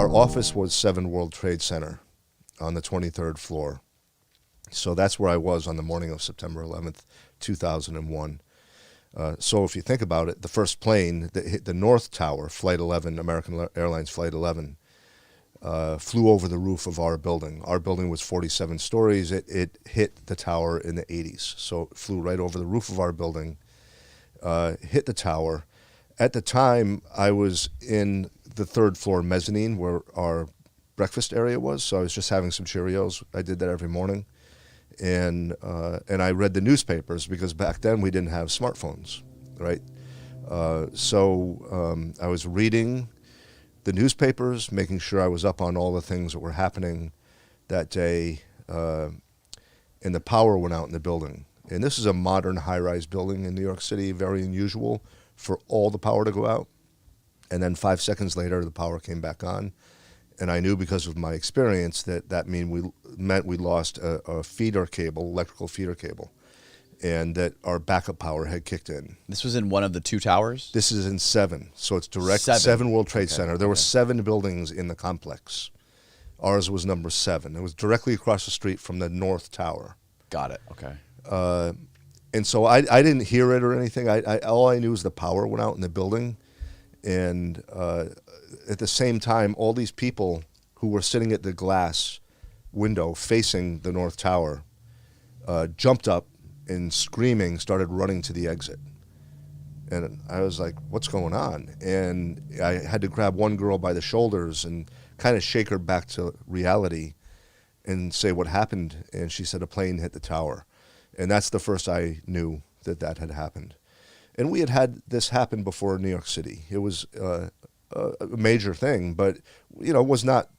our office was 7 World Trade Center on the 23rd floor. So that's where I was on the morning of September 11th, 2001. So if you think about it, the first plane that hit the North Tower, Flight 11, American Airlines Flight 11, flew over the roof of our building. Our building was 47 stories. It hit the tower in the 80s. So it flew right over the roof of our building, hit the tower. At the time, I was in the 3rd floor mezzanine where our breakfast area was. So I was just having some Cheerios. I did that every morning. And I read the newspapers because back then we didn't have smartphones, right? So I was reading the newspapers, making sure I was up on all the things that were happening that day, and the power went out in the building. And this is a modern high-rise building in New York City, very unusual for all the power to go out. And then 5 seconds later, the power came back on. And I knew because of my experience that meant we lost a feeder cable, electrical feeder cable, and that our backup power had kicked in. This was in one of the 2 towers? This is in 7, so it's direct 7 World Trade Center. There were 7 buildings in the complex. Ours was number 7. It was directly across the street from the North Tower. Got it. Okay. And so I didn't hear it or anything. All I knew was the power went out in the building, and at the same time, all these people who were sitting at the glass window facing the North Tower jumped up and screaming started running to the exit. And I was like, what's going on? And I had to grab one girl by the shoulders and kind of shake her back to reality and say what happened. And she said a plane hit the tower. And that's the first I knew that had happened. And we had this happen before in New York City. It was a major thing, but it was not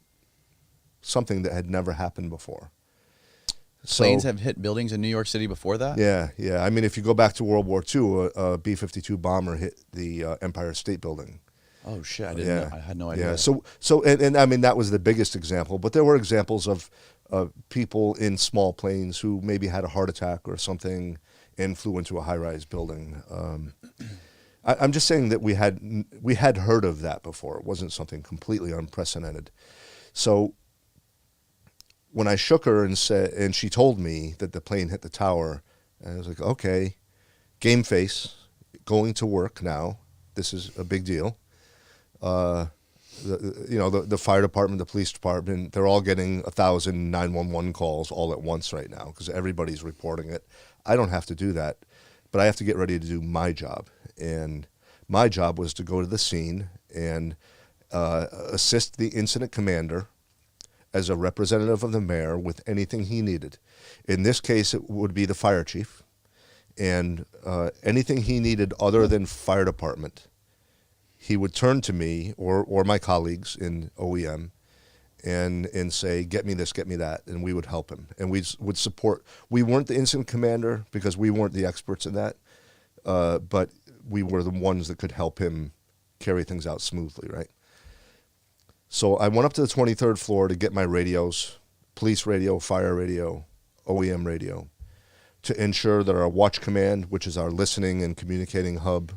something that had never happened before. Planes have hit buildings in New York City before that? Yeah. I mean, if you go back to World War II, a B-52 bomber hit the Empire State Building. Oh shit! I didn't know. I had no idea. Yeah. So and I mean that was the biggest example, but there were examples of people in small planes who maybe had a heart attack or something and flew into a high-rise building. I'm just saying that we had heard of that before. It wasn't something completely unprecedented. So when I shook her and she told me that the plane hit the tower, I was like, okay, game face, going to work now. This is a big deal. The fire department, the police department, they're all getting 1,000 911 calls all at once right now because everybody's reporting it. I don't have to do that, but I have to get ready to do my job. And my job was to go to the scene and assist the incident commander as a representative of the mayor with anything he needed. In this case, it would be the fire chief. And anything he needed other than fire department, he would turn to me or my colleagues in OEM and say, get me this, get me that, and we would help him. And we would support. We weren't the incident commander because we weren't the experts in that, but we were the ones that could help him carry things out smoothly, right? So I went up to the 23rd floor to get my radios, police radio, fire radio, OEM radio, to ensure that our watch command, which is our listening and communicating hub,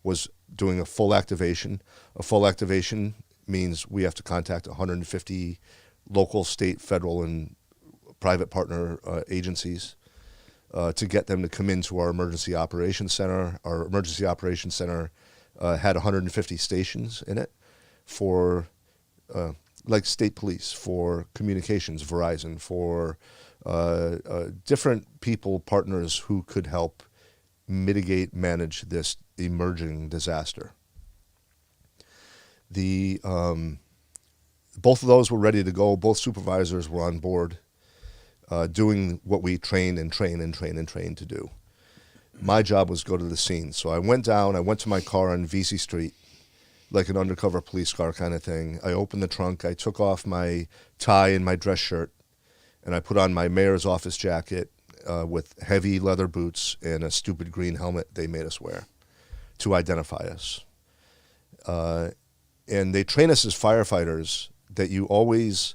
was doing a full activation. A full activation means we have to contact 150 local, state, federal, and private partner agencies to get them to come into our emergency operations center. Our emergency operations center had 150 stations in it for like state police, for communications, Verizon, for different people, partners who could help mitigate, manage this emerging disaster. Both of those were ready to go. Both supervisors were on board, doing what we train to do. My job was go to the scene. So I went to my car on VC Street, like an undercover police car kind of thing. I opened the trunk, I took off my tie and my dress shirt, and I put on my mayor's office jacket with heavy leather boots and a stupid green helmet they made us wear to identify us. And they train us as firefighters that you always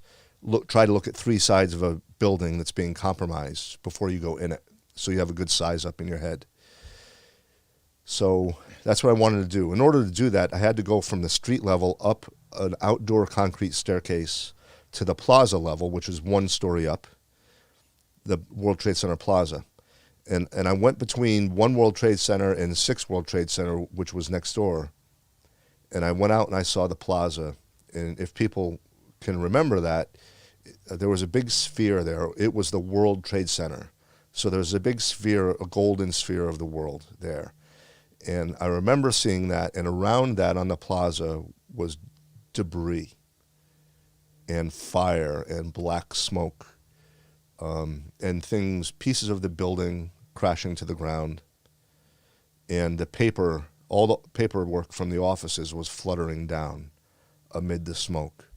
try to look at 3 sides of a building that's being compromised before you go in it, so you have a good size up in your head. So that's what I wanted to do. In order to do that, I had to go from the street level up an outdoor concrete staircase to the plaza level, which is one story up, the World Trade Center Plaza. And I went between one World Trade Center and 6 World Trade Center, which was next door. And I went out and I saw the plaza. And if people can remember that, there was a big sphere there. It was the World Trade Center. So there's a big sphere, a golden sphere of the world there. And I remember seeing that, and around that on the plaza was debris and fire and black smoke, and things, pieces of the building crashing to the ground. And the paper, all the paperwork from the offices was fluttering down amid the smoke.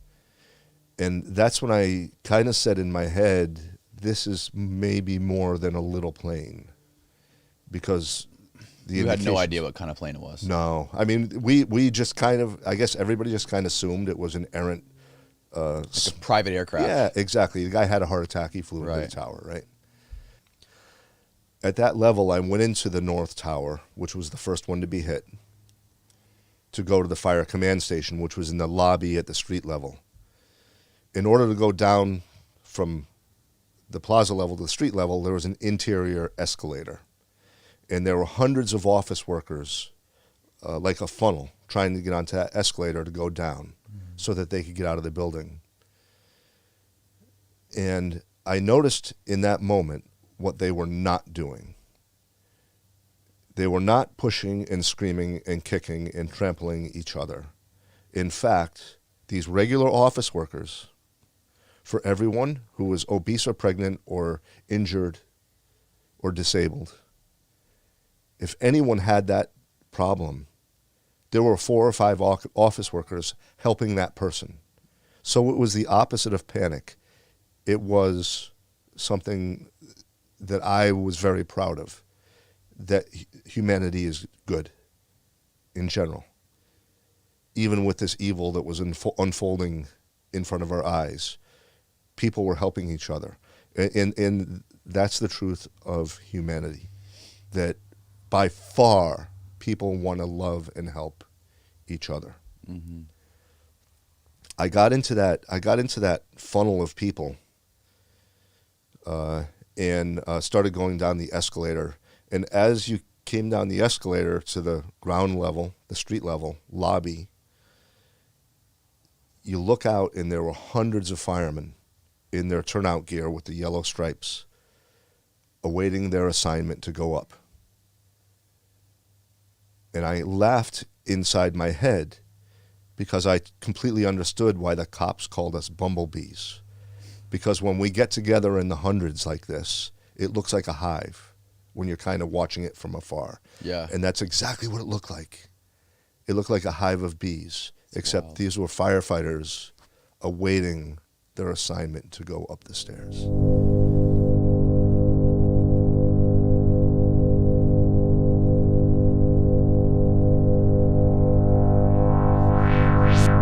And that's when I kind of said in my head, this is maybe more than a little plane. Because you had no idea what kind of plane it was. No. I mean, we just kind of, I guess everybody just kind of assumed it was an errant. Like a private aircraft. Yeah, exactly. The guy had a heart attack. He flew into the tower, right? At that level, I went into the North Tower, which was the first one to be hit, to go to the fire command station, which was in the lobby at the street level. In order to go down from the plaza level to the street level, there was an interior escalator. And there were hundreds of office workers, like a funnel, trying to get onto that escalator to go down so that they could get out of the building. And I noticed in that moment what they were not doing. They were not pushing and screaming and kicking and trampling each other. In fact, these regular office workers, for everyone who was obese or pregnant or injured or disabled, if anyone had that problem, there were 4 or 5 office workers helping that person. So it was the opposite of panic. It was something that I was very proud of, that humanity is good in general. Even with this evil that was unfolding in front of our eyes, people were helping each other. And that's the truth of humanity, that by far people want to love and help each other. Mm-hmm. I got into that funnel of people, and started going down the escalator. And as you came down the escalator to the ground level, the street level lobby, you look out and there were hundreds of firemen in their turnout gear with the yellow stripes, awaiting their assignment to go up. And I laughed inside my head because I completely understood why the cops called us bumblebees. Because when we get together in the hundreds like this, it looks like a hive when you're kind of watching it from afar. Yeah. And that's exactly what it looked like. It looked like a hive of bees, except wild. These were firefighters awaiting their assignment to go up the stairs.